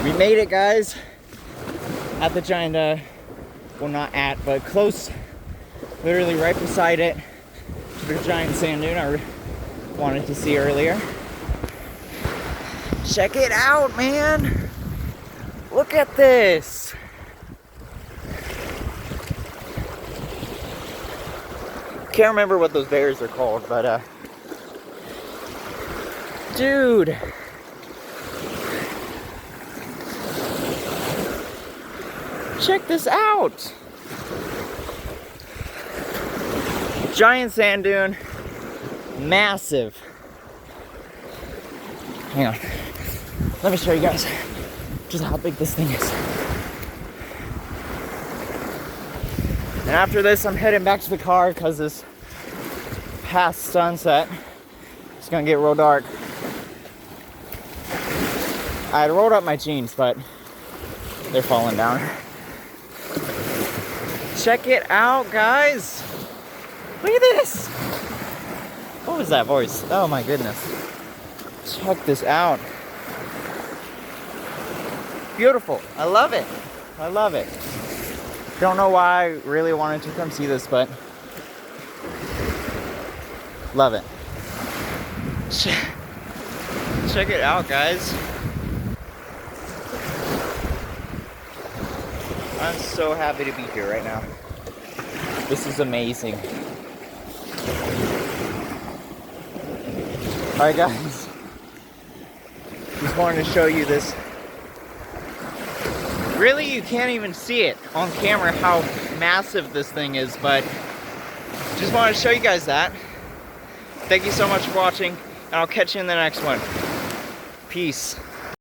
We made it, guys, at the giant, well, not at, but close, literally right beside it, to the giant sand dune I wanted to see earlier. Check it out, man. Look at this. Can't remember what those bears are called, but dude. Check this out. Giant sand dune. Massive. Hang on. Let me show you guys just how big this thing is. And after this, I'm heading back to the car because it's past sunset. It's gonna get real dark. I had rolled up my jeans, but they're falling down. Check it out, guys. Look at this. What was that voice? Oh my goodness. Check this out. Beautiful. I love it. I love it. Don't know why I really wanted to come see this, but love it. Check it out, guys. I'm so happy to be here right now. This is amazing. Alright, guys. Just wanted to show you this. Really, you can't even see it on camera how massive this thing is, but just wanted to show you guys that. Thank you so much for watching, and I'll catch you in the next one. Peace.